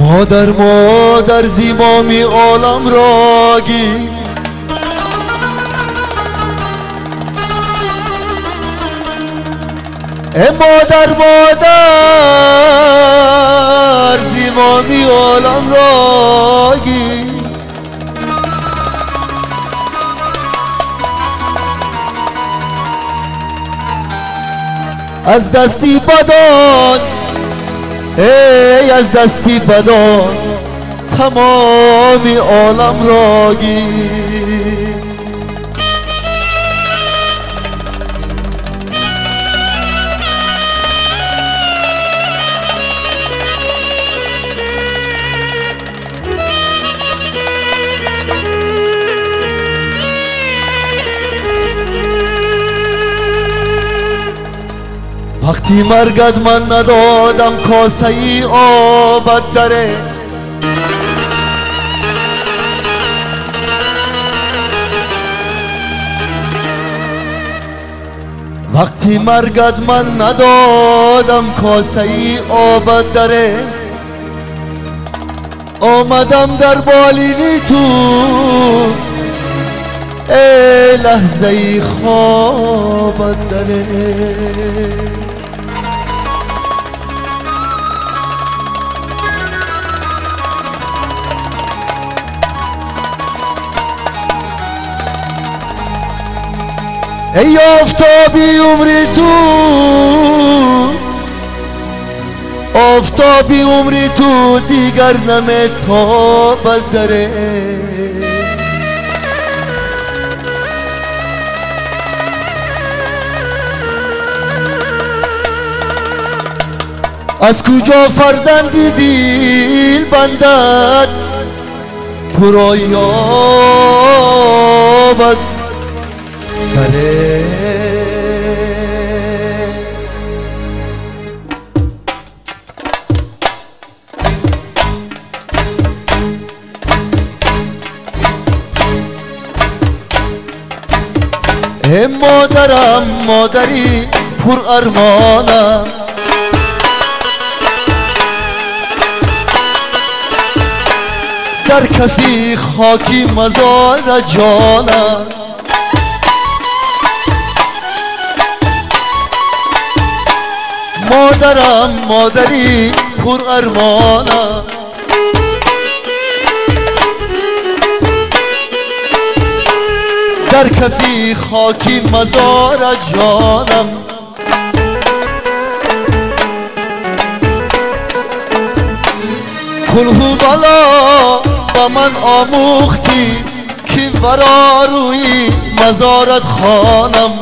مادر زیبامی عالم را گیر، مادر زیبامی عالم را گیر. از دستی بدان ای از دستی بدان تمامی عالم را گیر. وقتی مرگت من ندادم کاسه ای آبت داره، وقتی مرگت من ندادم کاسه ای آبت داره، آمدم در بالینی تو ای لحظه ای خوابت داره. ای آفتابی عمری تو، آفتابی عمری تو دیگر نمیتابد داره. از کجا فرزندی دیل بندد تو را یابد داره. ای مادرم مادری پر ارمانم، در کفی خاکی مزار جانم. مادرم مادری پر ارمانم، در کفی خاکی مزار جانم. کلهو بالا با من آموختی که ورا روی مزارت خانم.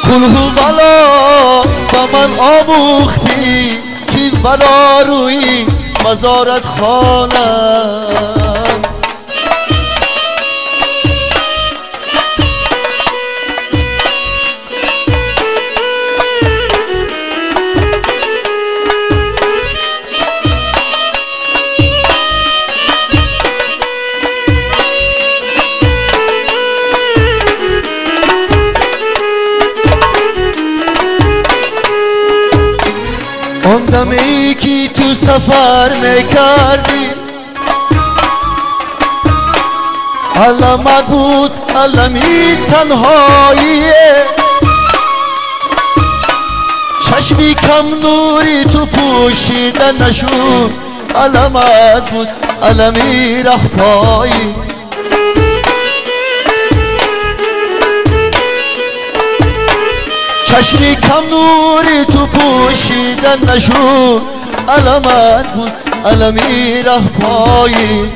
کلهو بالا با من آموختی که ورا روی مزارت خانم. اون دمی که تو سفر میکردی علمت بود علمی تنهاییه، چشمی کم نوری تو پوشیده نشون علمت بود علمی رهپایی. چشمی کم نوری تو پوشیدن نشون علمت بود علمی رهپایی.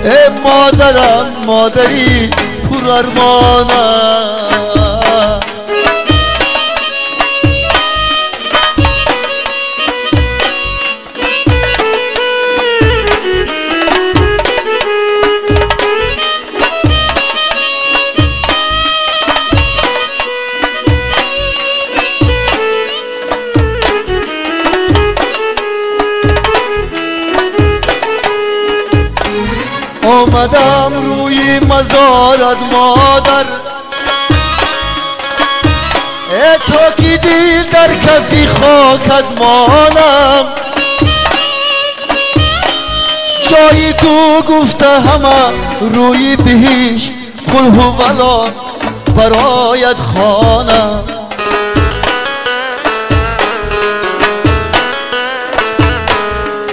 ای مادرم مادری پر ارمانم، آمدم روی مزارت مادر، تا کی دل در کفی خاکت مانم. جایی تو گفته همه روی بهش قل هولا برایت خوانم.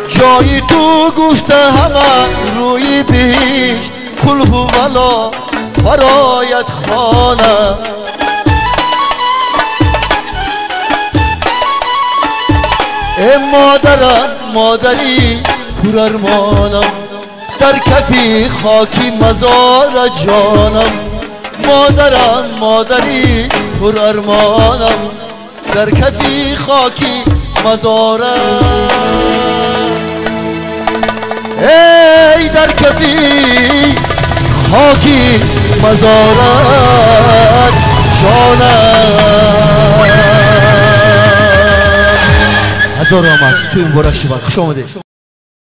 جایی تو گفته همه روی بهش قل هولا برایت خوانم. ای مادرم مادری پر ارمانم، در کفی خاکی مزار جانم. مادرم مادری پر ارمانم، در کفی خاکی مزارم. ای در کفی خاکی مزارت جانم. هزار آمد سوی مبارک شما، خوش آمده.